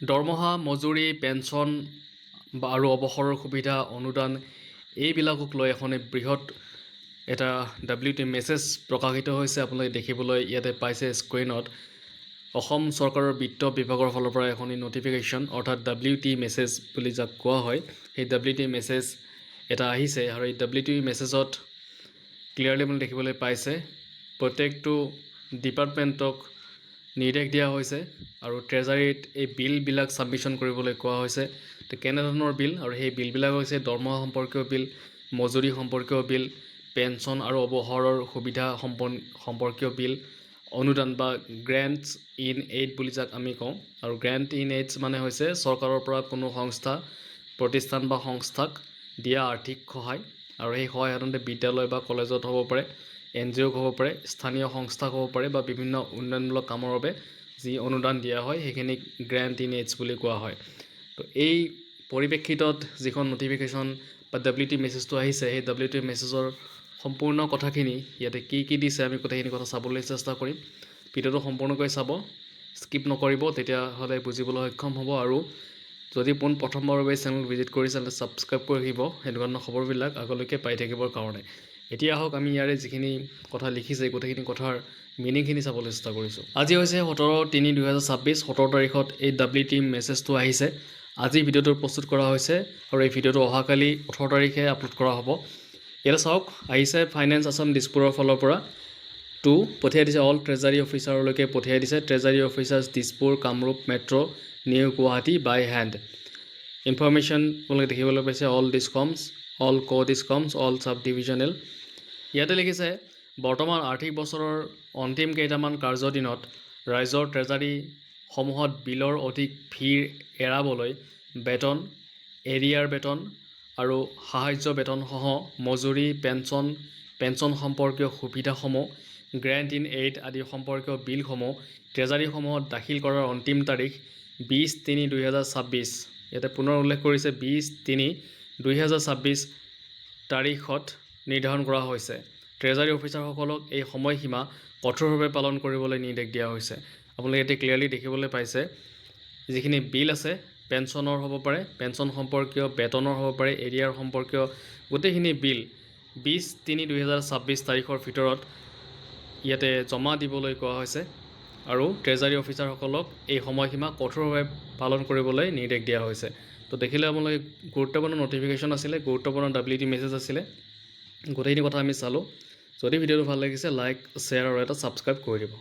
দৰমহা, মজুৰি, পেঞ্চন আৰু অৱসৰৰ সুবিধা, অনুদান এইবিলাকক লৈ এখন বৃহৎ এটা WT মেছেজ প্ৰকাশিত হৈছে। আপোনালোকে দেখিবলৈ ইয়াতে পাইছে স্ক্ৰীনত। অসম চৰকাৰৰ বিত্ত বিভাগৰ ফালৰ পৰা এখন নটিফিকেশ্যন অৰ্থাৎ WT মেছেজ বুলি যাক কোৱা হয়, সেই WT মেছেজ এটা আহিছে। আৰু এই WT মেছেজত ক্লিয়াৰলি আপুনি দেখিবলৈ পাইছে প্ৰত্যেকটো ডিপাৰ্টমেণ্টক নিৰ্দেশ দিয়া হৈছে আৰু ট্ৰেজাৰীত এই বিলবিলাক ছাবমিশ্যন কৰিবলৈ কোৱা হৈছে। তো কেনেধৰণৰ বিল, আৰু সেই বিলবিলাক হৈছে দৰমহা সম্পৰ্কীয় বিল, মজুৰি সম্পৰ্কীয় বিল, পেঞ্চন আৰু অৱসৰৰ সুবিধা সম্পৰ্কীয় বিল, অনুদান বা গ্ৰেণ্টছ ইন এইড বুলি যাক আমি কওঁ। আৰু গ্ৰেণ্ট ইন এইডছ মানে হৈছে চৰকাৰৰ পৰা কোনো সংস্থা, প্ৰতিষ্ঠান বা সংস্থাক দিয়া আৰ্থিক সহায়। আৰু সেই সহায় সাধাৰণতে বিদ্যালয় বা কলেজত হ'ব পাৰে, NGO হ'ব পাৰে, স্থানীয় সংস্থা হ'ব পাৰে বা বিভিন্ন উন্নয়নমূলক কামৰ বাবে যি অনুদান দিয়া হয় সেইখিনিক গ্ৰেণ্ট ইন এইডছ বুলি কোৱা হয়। তো এই পৰিপ্ৰেক্ষিতত যিখন নটিফিকেশ্যন বা WT মেছেজটো আহিছে, সেই WT মেছেজৰ সম্পূৰ্ণ কথাখিনি ইয়াতে কি দিছে আমি গোটেইখিনি কথা চাবলৈ চেষ্টা কৰিম। ভিডিঅ'টো সম্পূৰ্ণকৈ চাব, স্কিপ নকৰিব, তেতিয়াহ'লে বুজিবলৈ সক্ষম হ'ব। আৰু যদি প্ৰথমবাৰৰ বাবে চেনেল ভিজিট কৰি চেনেল ছাবস্ক্ৰাইব কৰি ৰাখিব এনেকুৱা ধৰণৰ খবৰবিলাক আগলৈকে পাই থাকিবৰ কাৰণে। এতিয়া আহক আমি ইয়াৰে যিখিনি কথা লিখিছে গোটেইখিনি কথাৰ মিনিংখিনি চাবলৈ চেষ্টা কৰিছোঁ। আজি হৈছে 17/3/2026, 17 তাৰিখত এই WT মেছেজটো আহিছে। আজি ভিডিঅ'টো প্ৰস্তুত কৰা হৈছে আৰু এই ভিডিঅ'টো অহাকালি 18 তাৰিখে আপলোড কৰা হ'ব। ইয়াতে চাওক আহিছে ফাইনেন্স আছাম দিছপুৰৰ ফালৰ পৰা পঠিয়াই দিছে অল ট্ৰেজাৰী অফিচাৰলৈকে পঠিয়াই দিছে। Treasury officers Dispur, Kamrup metro', new Guwahati by hand. Information আপোনালোকে দেখিবলৈ পাইছে all discoms, all discoms, all sub divisional. ইয়াতে লিখিছে বৰ্তমান আৰ্থিক বছৰৰ অন্তিম কেইটামান কাৰ্যদিনত ৰাইজৰ ট্ৰেজাৰীসমূহত বিলৰ অধিক ভিৰ এৰাবলৈ বেতন, এৰিয়াৰ বেতন আৰু সাহায্য বেতনসহ মজুৰি, পেঞ্চন সম্পৰ্কীয় সুবিধাসমূহ, গ্ৰেণ্ট ইন এইড আদি সম্পৰ্কীয় বিলসমূহ ট্ৰেজাৰীসমূহত দাখিল কৰাৰ অন্তিম তাৰিখ 20/3/2026। ইয়াতে পুনৰ উল্লেখ কৰিছে 20/3/2026 তাৰিখত নিৰ্ধাৰণ কৰা হৈছে। ট্ৰেজাৰী অফিচাৰসকলক এই সময়সীমা কঠোৰভাৱে পালন কৰিবলৈ নিৰ্দেশ দিয়া হৈছে। আপোনালোকে ইয়াতে ক্লিয়াৰলি দেখিবলৈ পাইছে যিখিনি বিল আছে, পেঞ্চনৰ হ'ব পাৰে, পেঞ্চন সম্পৰ্কীয়, বেতনৰ হ'ব পাৰে, এৰিয়াৰ সম্পৰ্কীয় গোটেইখিনি বিল 20/3/2026 তাৰিখৰ ভিতৰত ইয়াতে জমা দিবলৈ কোৱা হৈছে। আৰু ট্ৰেজাৰী অফিচাৰসকলক এই সময়সীমা কঠোৰভাৱে পালন কৰিবলৈ নিৰ্দেশ দিয়া হৈছে। তো দেখিলে আপোনালোকে গুৰুত্বপূৰ্ণ নটিফিকেশ্যন আছিলে, গুৰুত্বপূৰ্ণ WT মেছেজ আছিলে। গোটেইখিনি কথা আমি চালোঁ। যদি ভিডিঅ'টো ভাল লাগিছে লাইক, শ্বেয়াৰ আৰু এটা ছাবস্ক্ৰাইব কৰি দিব।